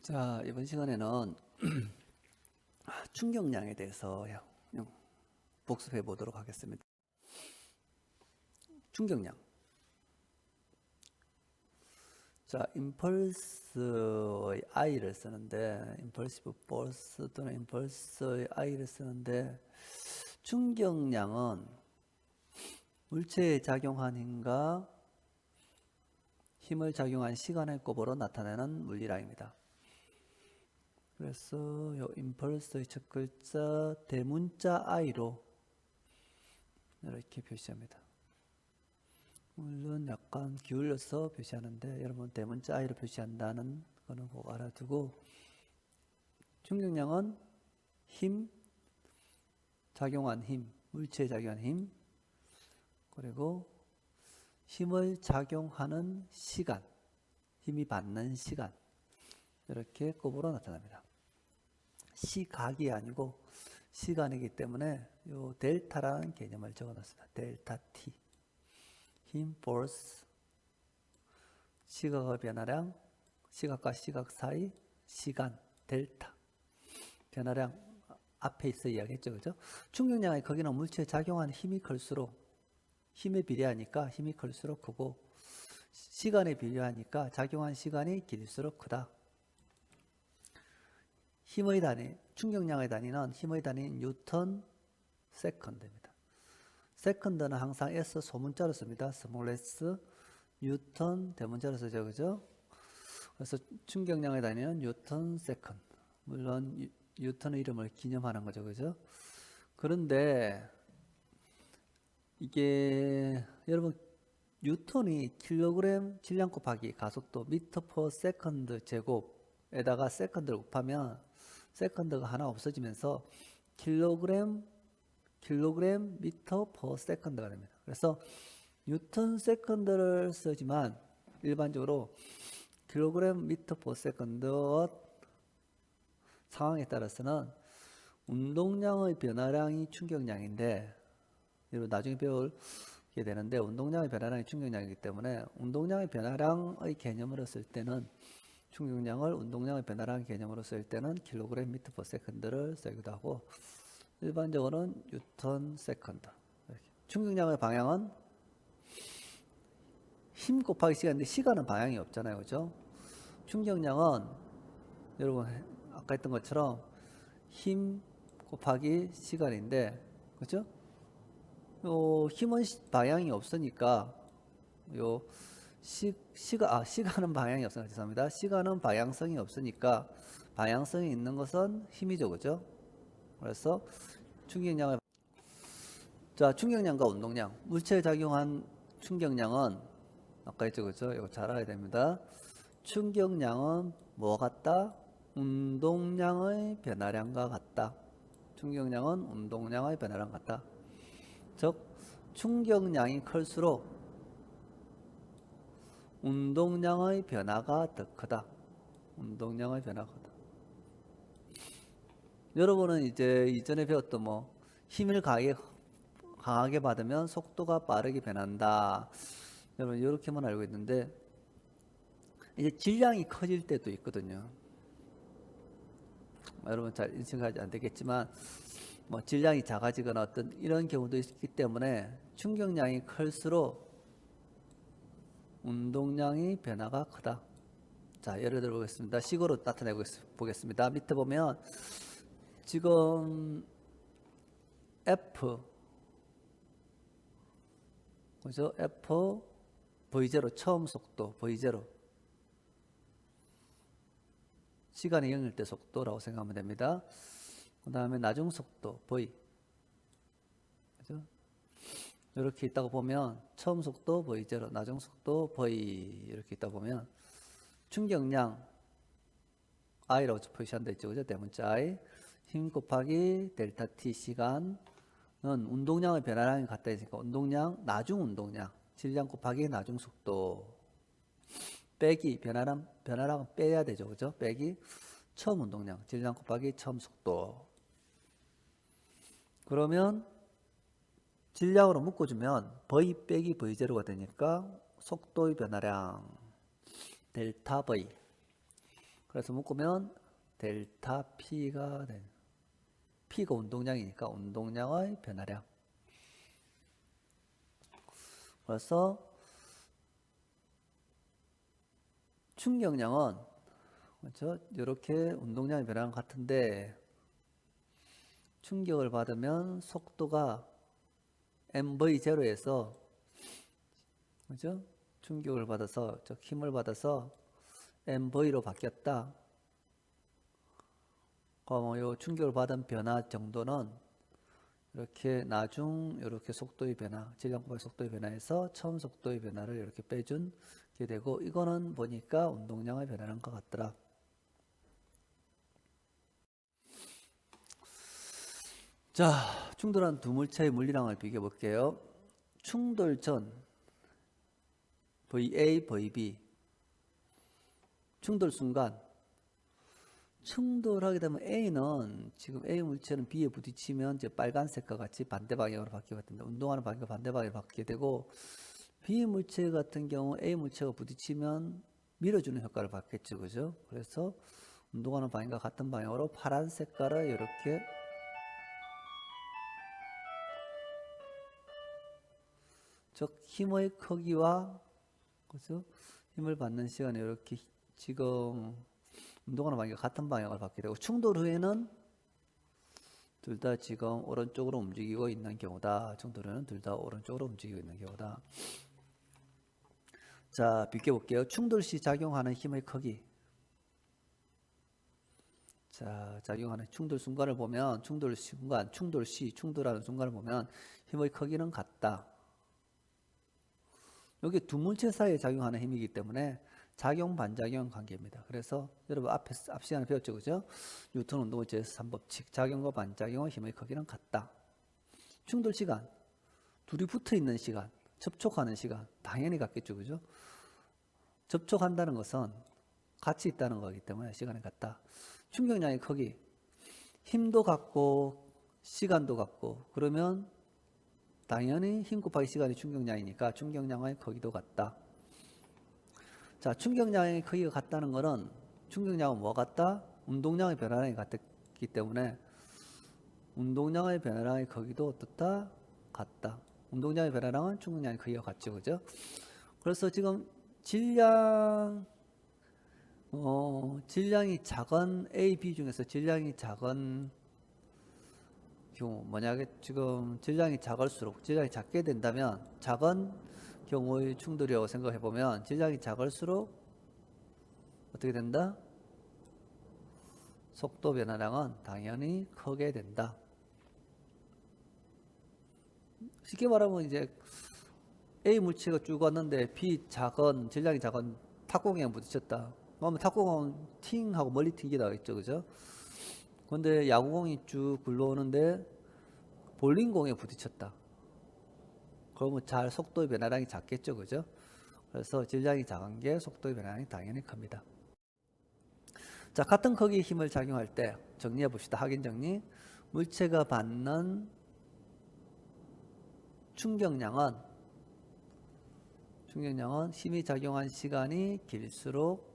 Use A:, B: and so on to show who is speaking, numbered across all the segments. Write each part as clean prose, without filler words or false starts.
A: 자, 이번 시간에는 충격량에 대해서 복습해 보도록 하겠습니다. 충격량. 자, 임펄스의 I를 쓰는데, 임펄시브 포스 또는 임펄스의 I를 쓰는데, 충격량은 물체에 작용한 힘과 힘을 작용한 시간의 곱으로 나타내는 물리량입니다. 그래서 요 임펄스의 첫 글자 대문자 I로 이렇게 표시합니다. 물론 약간 기울여서 표시하는데 여러분 대문자 I로 표시한다는 거는 꼭 알아두고, 충격량은 힘, 작용한 힘, 물체에 작용한 힘, 그리고 힘을 작용하는 시간, 힘이 받는 시간, 이렇게 곱으로 나타납니다. 시각이 아니고 시간이기 때문에 요 델타라는 개념을 적어놨습니다. 델타 T. 힘, force, 시각의 변화량, 시각과 시각 사이, 시간, 델타. 변화량 앞에 있어 이야기했죠, 그죠? 충격량이 거기는 물체에 작용하는 힘이 클수록, 힘에 비례하니까 힘이 클수록 크고, 시간에 비례하니까 작용한 시간이 길수록 크다. 힘의 단위, 충격량의 단위는 힘의 단위인 뉴턴 세컨드입니다. 세컨드는 항상 S 소문자로 씁니다. 스몰 s, 뉴턴 대문자로 쓰죠, 그죠? 그래서 충격량의 단위는 뉴턴 세컨드. 물론 뉴턴의 이름을 기념하는 거죠, 그죠? 그런데 이게 여러분 뉴턴이 킬로그램 질량 곱하기 가속도 미터 퍼 세컨드 제곱에다가 세컨드를 곱하면 세컨드가 하나 없어지면서 킬로그램 미터 퍼 세컨드가 됩니다. 그래서 뉴턴 세컨드를 쓰지만 일반적으로 킬로그램 미터 퍼 세컨드 상황에 따라서는 운동량의 변화량이 충격량인데, 여러분 나중에 배우게 되는데 운동량의 변화량이 충격량이기 때문에 운동량의 변화량의 개념으로 쓸 때는, 충격량을 운동량의 변화량 개념으로 쓸 때는 킬로그램 미터 퍼 세컨드를 쓰기도 하고, 일반적으로는 뉴턴 세컨드. 충격량의 방향은 힘 곱하기 시간인데 시간은 방향이 없잖아요, 그죠? 충격량은 여러분 아까 했던 것처럼 힘 곱하기 시간인데, 그죠? 힘은 방향이 없으니까 시간은 방향이 없으니까, 죄송합니다. 시간은 방향성이 없으니까 방향성이 있는 것은 힘이죠, 그죠? 그래서 충격량을, 자, 충격량과 운동량, 물체에 작용한 충격량은 아까 했죠, 그죠? 이거 잘 알아야 됩니다. 충격량은 뭐와 같다? 운동량의 변화량과 같다. 충격량은 운동량의 변화량 같다. 즉 충격량이 클수록 운동량의 변화가 더 크다. 운동량의 변화가 크다. 여러분은 이제 이전에 배웠던 힘을 강하게 받으면 속도가 빠르게 변한다. 여러분 이렇게만 알고 있는데, 이제 질량이 커질 때도 있거든요. 여러분 잘 인식하지 안 되겠지만 질량이 작아지거나 어떤 이런 경우도 있기 때문에 충격량이 클수록 운동량의 변화가 크다. 자, 예를 들어 보겠습니다. 식으로 나타내고 보겠습니다. 밑에 보면 지금 F, 그죠? F V0 처음 속도 V0, 시간이 0일 때 속도라고 생각하면 됩니다. 그 다음에 나중 속도 V, 그죠? 이렇게 있다고 보면 처음 속도 V0, 나중 속도 V 이렇게 있다 보면 충격량 I라고 표시한 데 있죠, 그죠? 대문자 I, 힘 곱하기 델타 T 시간은 운동량의 변화량이 같다 했으니까 운동량, 나중 운동량, 질량 곱하기 나중 속도 빼기 변화량은 빼야 되죠, 그죠? 빼기 처음 운동량, 질량 곱하기 처음 속도. 그러면 질량으로 묶어주면 V 빼기 V0가 되니까 속도의 변화량 델타 V. 그래서 묶으면 델타 P가 된, P가 운동량이니까 운동량의 변화량. 그래서 충격량은 그렇죠? 이렇게 운동량의 변화랑 같은데 충격을 받으면 속도가 mv0에서 그죠? 충격을 받아서 즉 힘을 받아서 mv로 바뀌었다. 그럼 요 충격을 받은 변화 정도는 이렇게 나중 이렇게 속도의 변화, 질량 곱하기 속도의 변화에서 처음 속도의 변화를 이렇게 빼준 게 되고 이거는 보니까 운동량의 변화인 것 같더라. 자, 충돌한 두 물체의 물리량을 비교해 볼게요. 충돌 전 VA, VB 충돌 순간 충돌하게 되면 A는 지금 A 물체는 B에 부딪히면 이제 빨간색과 같이 반대 방향으로 바뀌게 됩니다. 운동하는 방향과 반대 방향으로 바뀌게 되고 B 물체 같은 경우 A 물체가 부딪히면 밀어주는 효과를 받겠죠, 그죠? 그래서 운동하는 방향과 같은 방향으로 파란 색깔을 이렇게 즉 힘의 크기와 그죠? 힘을 받는 시간에 이렇게 지금 운동하는 방향과 같은 방향을 받게 되고 충돌 후에는 둘 다 지금 오른쪽으로 움직이고 있는 경우다. 충돌 후에는 둘 다 오른쪽으로 움직이고 있는 경우다. 자, 비교해 볼게요. 충돌 시 작용하는 힘의 크기. 자, 작용하는 충돌 순간을 보면 충돌 순간, 충돌 시, 충돌하는 순간을 보면 힘의 크기는 같다. 여기 두 물체 사이에 작용하는 힘이기 때문에 작용 반작용 관계입니다. 그래서 여러분 앞 시간에 배웠죠, 그죠? 뉴턴 운동의 제3법칙 작용과 반작용의 힘의 크기는 같다. 충돌 시간, 둘이 붙어 있는 시간, 접촉하는 시간 당연히 같겠죠, 그죠? 접촉한다는 것은 같이 있다는 거기 때문에 시간이 같다. 충격량의 크기, 힘도 같고 시간도 같고 그러면 당연히 힘 곱하기 시간이 충격량이니까 충격량의 크기도 같다. 자, 충격량의 크기가 같다는 것은 충격량은 뭐 같다? 운동량의 변화량이 같기 때문에 운동량의 변화량의 크기도 어떻다? 같다. 운동량의 변화량은 충격량의 크기가 같죠, 그죠? 그래서 지금 질량이 작은 A, B 중에서 질량이 작은 경우 만약에 지금 질량이 작을수록 질량이 작게 된다면 작은 경우의 충돌이라고 생각해 보면 질량이 작을수록 어떻게 된다? 속도 변화량은 당연히 크게 된다. 쉽게 말하면 이제 A 물체가 쭉 왔는데 B 작은 질량이 작은 탁구공에 부딪혔다. 그러면 탁구공은 팅 하고 멀리 튕기다 있죠, 그죠? 근데 야구공이 쭉 굴러오는데 볼링공에 부딪혔다. 그러면 잘 속도의 변화량이 작겠죠, 그죠? 그래서 질량이 작은 게 속도의 변화량이 당연히 큽니다. 자, 같은 크기의 힘을 작용할 때 정리해 봅시다. 확인 정리. 물체가 받는 충격량은 힘이 작용한 시간이 길수록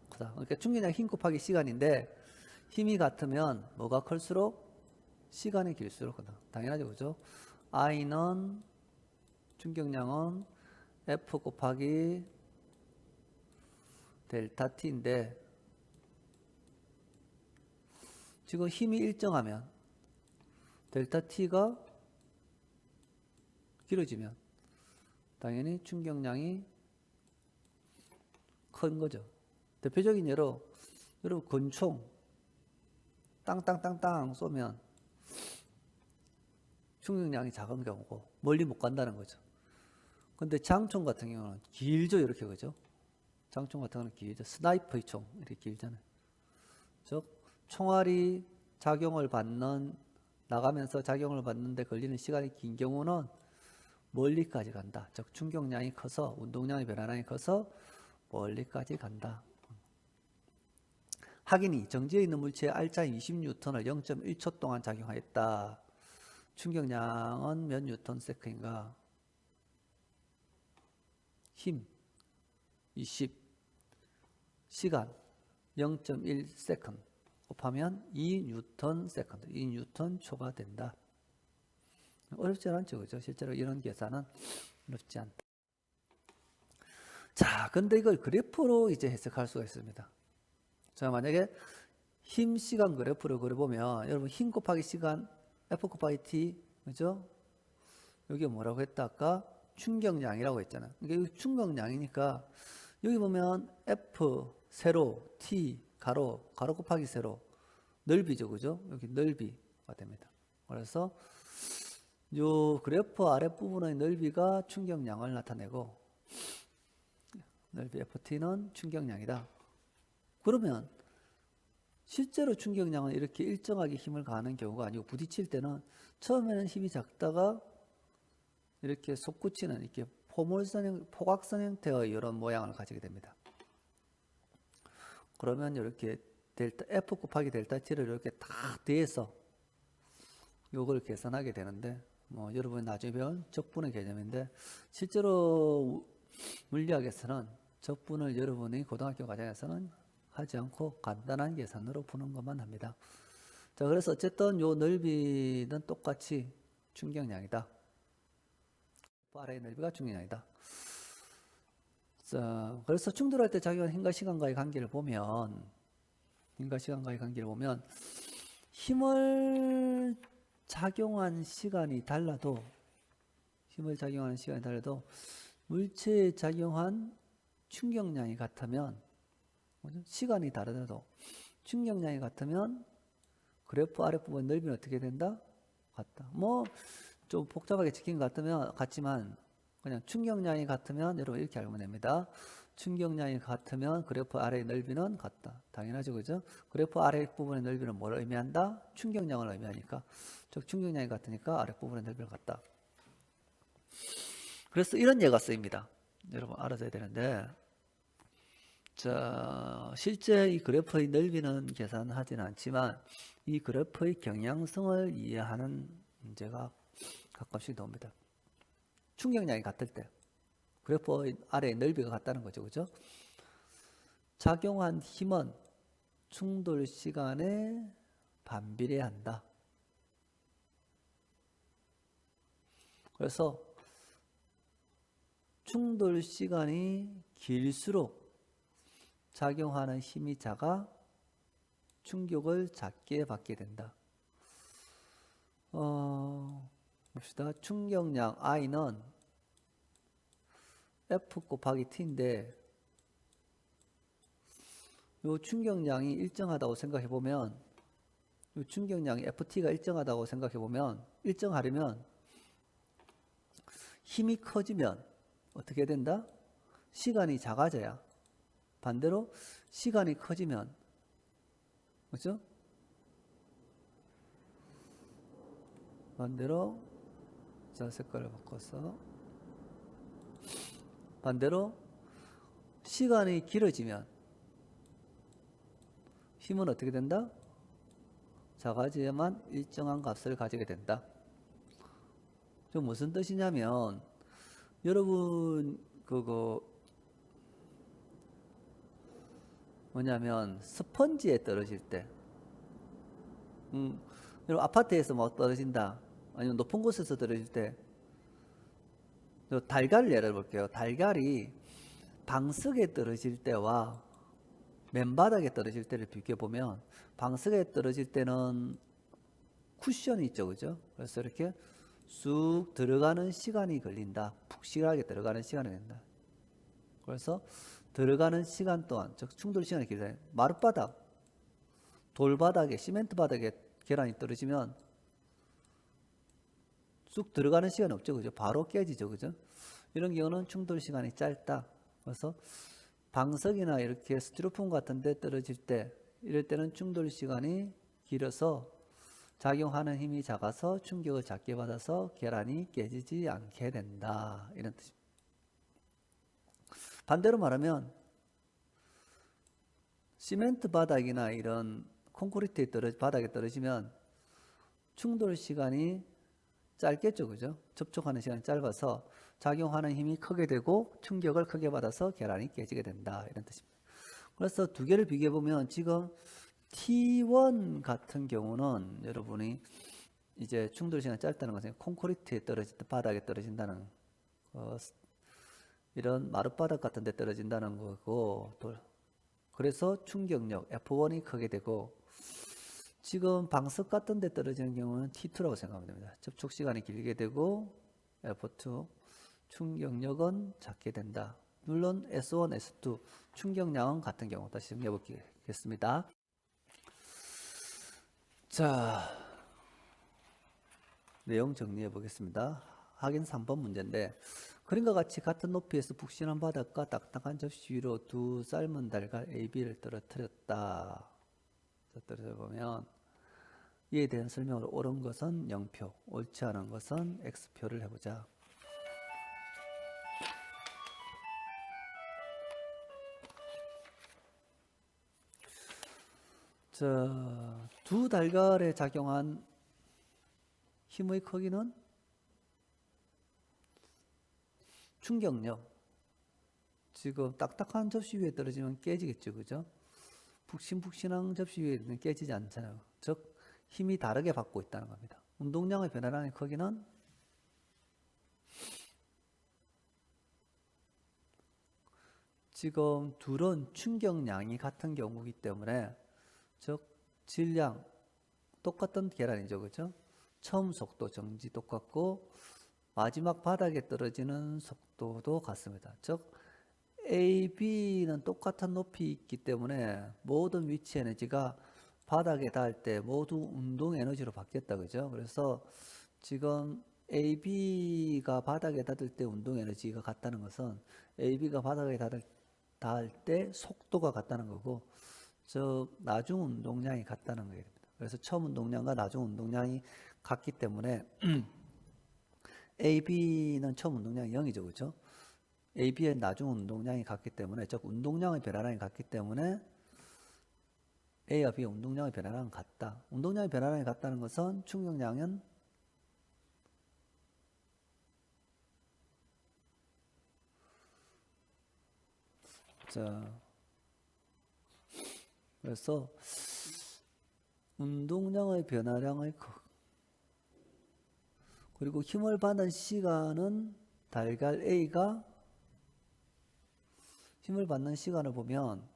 A: 크다. 그러니까 충격량 힘 곱하기 시간인데 힘이 같으면 뭐가 클수록 시간이 길수록 크다. 당연하죠, 그죠? I는 충격량은 F 곱하기 델타 T인데 지금 힘이 일정하면 델타 T가 길어지면 당연히 충격량이 큰 거죠. 대표적인 예로 여러분 권총 땅땅땅땅 쏘면 충격량이 작은 경우고 멀리 못 간다는 거죠. 근데 장총 같은 경우는 길죠, 이렇게, 그죠? 장총 같은 경우는 길죠. 스나이퍼의 총 이렇게 길잖아요. 즉 총알이 나가면서 작용을 받는데 걸리는 시간이 긴 경우는 멀리까지 간다. 즉 충격량이 커서 운동량의 변화량이 커서 멀리까지 간다. 확인이 정지해 있는 물체의 알짜인 20N을 0.1초 동안 작용하였다. 충격량은 몇 뉴턴세크인가? 힘 20, 시간 0.1s 곱하면 2Nm, 2N초가 된다. 어렵지 않죠, 그죠? 실제로 이런 계산은 어렵지 않다. 자, 근데 이걸 그래프로 이제 해석할 수가 있습니다. 자, 만약에 힘 시간 그래프를 그려보면 여러분 힘 곱하기 시간 F 곱하기 T, 그죠? 여기 뭐라고 했다 아까? 충격량이라고 했잖아. 이게 충격량이니까 여기 보면 F 세로 T 가로 곱하기 세로 넓이죠, 그죠? 여기 넓이가 됩니다. 그래서 요 그래프 아랫부분의 넓이가 충격량을 나타내고 넓이 FT는 충격량이다. 그러면 실제로 충격량은 이렇게 일정하게 힘을 가하는 경우가 아니고 부딪힐 때는 처음에는 힘이 작다가 이렇게 솟구치는 이렇게 포각선 형태의 이런 모양을 가지게 됩니다. 그러면 이렇게 델타 F 곱하기 델타 T를 이렇게 다 더해서 요걸 계산하게 되는데 뭐 여러분 나중에 배운 적분의 개념인데 실제로 물리학에서는 적분을 여러분이 고등학교 과정에서는 하지 않고 간단한 계산으로 푸는 것만 합니다. 자, 그래서 어쨌든 요 넓이는 똑같이 충격량이다. 아래의 넓이가 충격량이다. 자, 그래서 충돌할 때 작용하는 힘과 시간과의 관계를 보면 힘을 작용한 시간이 달라도 물체에 작용한 충격량이 같으면 시간이 다르더라도 충격량이 같으면 그래프 아랫부분 넓이는 어떻게 된다? 같다. 뭐 좀 복잡하게 찍힌 것 같지만 그냥 충격량이 같으면 여러분 이렇게 알면 됩니다. 충격량이 같으면 그래프 아래의 넓이는 같다. 당연하죠, 그죠? 그래프 아랫부분의 넓이는 뭘 의미한다? 충격량을 의미하니까. 즉 충격량이 같으니까 아랫부분의 넓이를 같다. 그래서 이런 예가 쓰입니다. 여러분 알아둬야 되는데, 자, 실제 이 그래프의 넓이는 계산하지는 않지만 이 그래프의 경향성을 이해하는 문제가 가끔씩 나옵니다. 충격량이 같을 때 그래프 아래의 넓이가 같다는 거죠, 그죠? 작용한 힘은 충돌 시간에 반비례한다. 그래서 충돌 시간이 길수록 작용하는 힘이 작아 충격을 작게 받게 된다. 봅시다. 충격량 I는 F 곱하기 T인데 이 충격량이 일정하다고 생각해 보면 이 충격량이 FT가 일정하다고 생각해 보면 일정하려면 힘이 커지면 어떻게 된다? 시간이 작아져야. 반대로 시간이 커지면 그렇죠? 반대로 자 색깔을 바꿔서 반대로 시간이 길어지면 힘은 어떻게 된다? 작아져야만 일정한 값을 가지게 된다. 좀 무슨 뜻이냐면 여러분 그거 뭐냐면 스펀지에 떨어질 때 여러분 아파트에서 뭐 떨어진다 아니면 높은 곳에서 떨어질 때 달걀을 예를 볼게요. 달걀이 방석에 떨어질 때와 맨바닥에 떨어질 때를 비교해보면 방석에 떨어질 때는 쿠션이 있죠, 그죠? 그래서 이렇게 쑥 들어가는 시간이 걸린다. 푹실하게 들어가는 시간이 된다. 그래서 들어가는 시간 또한 즉 충돌 시간이 길다. 마룻바닥, 돌바닥에 시멘트 바닥에 계란이 떨어지면 쑥 들어가는 시간이 없죠, 그죠? 바로 깨지죠, 그죠? 이런 경우는 충돌 시간이 짧다. 그래서 방석이나 이렇게 스티로폼 같은 데 떨어질 때 이럴 때는 충돌 시간이 길어서 작용하는 힘이 작아서 충격을 작게 받아서 계란이 깨지지 않게 된다. 이런 뜻입니다. 반대로 말하면 시멘트 바닥이나 이런 콘크리트 바닥에 떨어지면 충돌 시간이 짧겠죠, 그죠? 접촉하는 시간이 짧아서 작용하는 힘이 크게 되고 충격을 크게 받아서 계란이 깨지게 된다. 이런 뜻입니다. 그래서 두 개를 비교해 보면 지금 T1 같은 경우는 여러분이 이제 충돌 시간이 짧다는 것은 콘크리트에 떨어진다, 바닥에 떨어진다는 이런 마룻바닥 같은 데 떨어진다는 거고, 그래서 충격력 F1이 크게 되고, 지금 방석 같은 데 떨어지는 경우는 T2라고 생각하면 됩니다. 접촉 시간이 길게 되고 F2 충격력은 작게 된다. 물론 S1, S2 충격량은 같은 경우 다시 정리해 보겠습니다. 자, 내용 정리해 보겠습니다. 확인 3번 문제인데 그림과 같이 같은 높이에서 푹신한 바닥과 딱딱한 접시 위로 두 삶은 달걀 AB를 떨어뜨렸다. 떨어져 보면 이에 대한 설명으로 옳은 것은 0표, 옳지 않은 것은 X표를 해보자. 자, 두 달걀에 작용한 힘의 크기는 충격력. 지금 딱딱한 접시 위에 떨어지면 깨지겠죠, 그죠? 푹신푹신한 접시 위에는 깨지지 않잖아요. 즉 힘이 다르게 받고 있다는 겁니다. 운동량의 변화량의 크기는 지금 둘은 충격량이 같은 경우이기 때문에 즉 질량 똑같은 계란이죠, 그죠? 처음 속도 정지 똑같고 마지막 바닥에 떨어지는 속도도 같습니다. 즉 A, B는 똑같은 높이 있기 때문에 모든 위치 에너지가 바닥에 닿을 때 모두 운동 에너지로 바뀌었다, 그죠? 그래서 지금 A, B가 바닥에 닿을 때 운동 에너지가 같다는 것은 A, B가 바닥에 닿을 때 속도가 같다는 거고, 즉 나중 운동량이 같다는 거예요. 그래서 처음 운동량과 나중 운동량이 같기 때문에 A, B는 처음 운동량이 0이죠, 그렇죠? A, B의 나중 운동량이 같기 때문에, 즉 운동량의 변화량이 같기 때문에 A와 B의 운동량의 변화량은 같다. 운동량의 변화량이 같다는 것은 충격량은 자, 그래서 운동량의 변화량의 그리고 힘을 받는 시간은 달걀 A가 힘을 받는 시간을 보면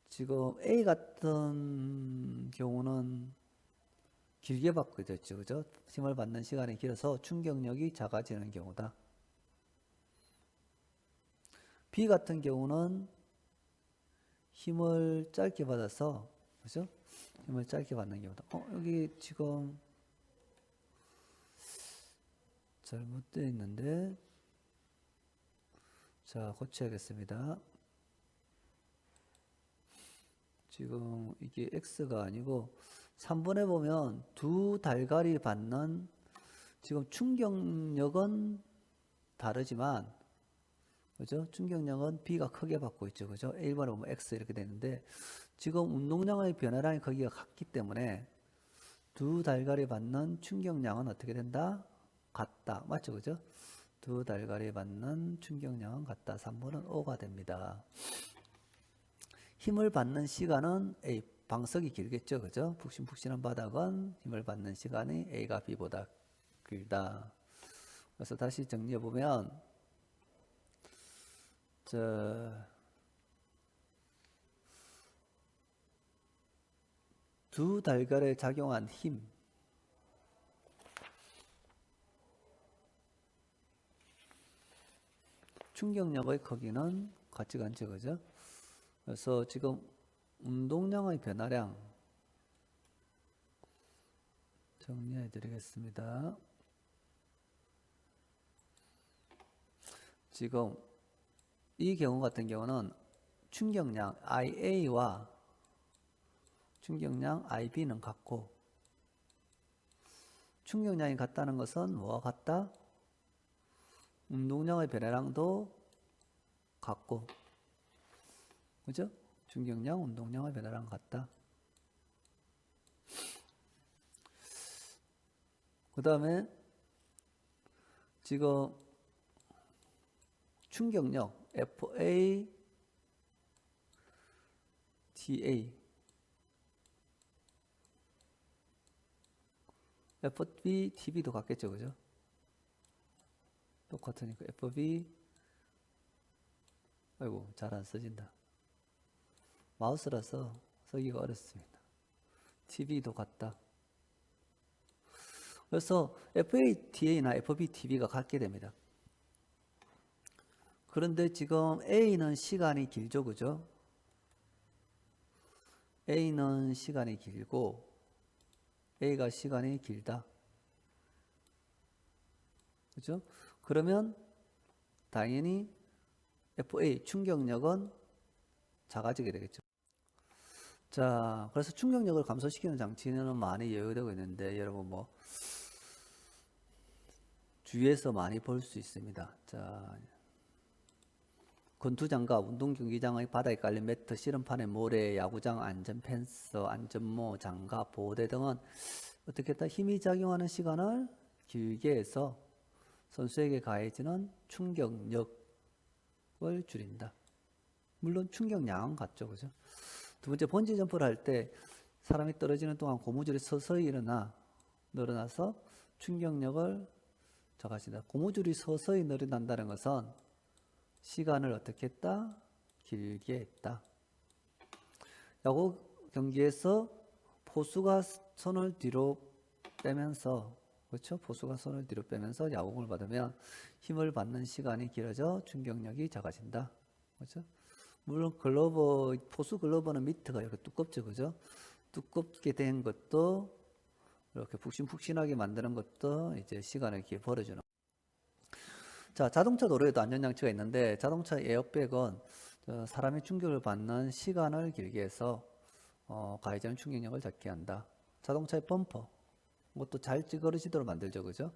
A: 지금 A 같은 경우는 길게 받게 됐죠, 그죠? 힘을 받는 시간이 길어서 충격력이 작아지는 경우다. B 같은 경우는 힘을 짧게 받아서, 그죠? 힘을 짧게 받는 경우다. 여기 지금 잘못되어 있는데, 자, 고쳐야겠습니다. 지금 이게 X가 아니고 3번에 보면 두 달걀이 받는 지금 충격력은 다르지만, 그죠? 충격력은 B가 크게 받고 있죠, 그죠? 1번에 보면 X 이렇게 되는데 지금 운동량의 변화량이 크기가 같기 때문에 두 달걀이 받는 충격량은 어떻게 된다? 같다. 맞죠, 그죠? 두 달걀이 받는 충격량은 같다. 3번은 O가 됩니다. 힘을 받는 시간은 A, 방석이 길겠죠, 그죠? 푹신푹신한 바닥은 힘을 받는 시간이 A가 B보다 길다. 그래서 다시 정리해 보면, 두 달걀에 작용한 힘, 충격력의 크기는 같지가 않죠, 그죠? 그래서 지금 운동량의 변화량 정리해 드리겠습니다. 지금 이 경우 같은 경우는 충격량 IA와 충격량 IB는 같고, 충격량이 같다는 것은 뭐와 같다? 운동량의 변화량도 같고, 그죠? 충격량, 운동량의 변화량 같다. 그 다음에 지금 충격력 FA TA FB, TV도 같겠죠, 그죠? 똑같으니까 FB, 아이고 잘 안 써진다. 마우스라서 쓰기가 어렵습니다. TV도 같다. 그래서 FATA나 FBTV가 같게 됩니다. 그런데 지금 A는 시간이 길죠, 그죠? A는 시간이 길고 A가 시간이 길다. 그죠? 그러면 당연히 FA 충격력은 작아지게 되겠죠. 자, 그래서 충격력을 감소시키는 장치는 많이 여유되고 있는데 여러분 뭐 주위에서 많이 볼 수 있습니다. 자, 권투장갑, 운동경기장의 바닥에 깔린 매트, 씨름판의 모래, 야구장 안전 펜스, 안전모, 장갑, 보호대 등은 어떻게 했다? 힘이 작용하는 시간을 길게 해서 선수에게 가해지는 충격력을 줄인다. 물론 충격량은 같죠, 그죠? 두 번째, 번지 점프를 할 때 사람이 떨어지는 동안 고무줄이 서서히 늘어나서 충격력을 저하신다. 고무줄이 서서히 늘어난다는 것은 시간을 어떻게 했다? 길게 했다. 야구 경기에서 포수가 손을 뒤로 빼면서, 그렇죠? 포수가 손을 뒤로 빼면서 야구공을 받으면 힘을 받는 시간이 길어져 충격력이 작아진다. 그렇죠? 물론 포수 글러버는 미트가 이렇게 두껍죠, 그죠? 두껍게 된 것도 이렇게 푹신푹신하게 만드는 것도 이제 시간을 이렇게 벌어주는. 자, 자동차 도로에도 안전장치가 있는데 자동차 에어백은 사람이 충격을 받는 시간을 길게 해서 가해자는 충격력을 작게 한다. 자동차의 범퍼, 그것도 잘 찌그러지도록 만들죠, 그죠?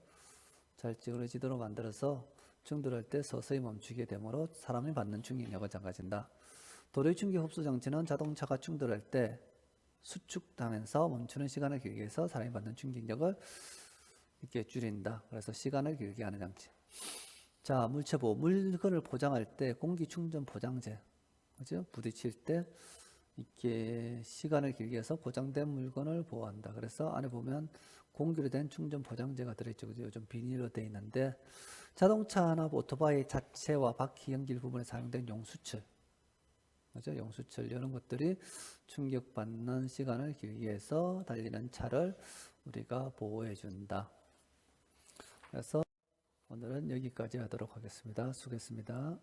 A: 잘 찌그러지도록 만들어서 충돌할 때 서서히 멈추게 되므로 사람이 받는 충격력을 작아진다. 도로의 충격 흡수 장치는 자동차가 충돌할 때 수축하면서 멈추는 시간을 길게 해서 사람이 받는 충격력을 이렇게 줄인다. 그래서 시간을 길게 하는 장치. 자, 물체보호. 물건을 포장할 때 공기 충전 포장재. 그죠? 부딪힐 때 이렇게 시간을 길게 해서 포장된 물건을 보호한다. 그래서 안에 보면 공기로 된 충전 포장재가 들어있죠. 그죠? 요즘 비닐로 되어 있는데 자동차나 오토바이 자체와 바퀴 연길 부분에 사용된 용수철. 그죠? 용수철 이런 것들이 충격받는 시간을 길게 해서 달리는 차를 우리가 보호해 준다. 그래서 오늘은 여기까지 하도록 하겠습니다. 수고했습니다.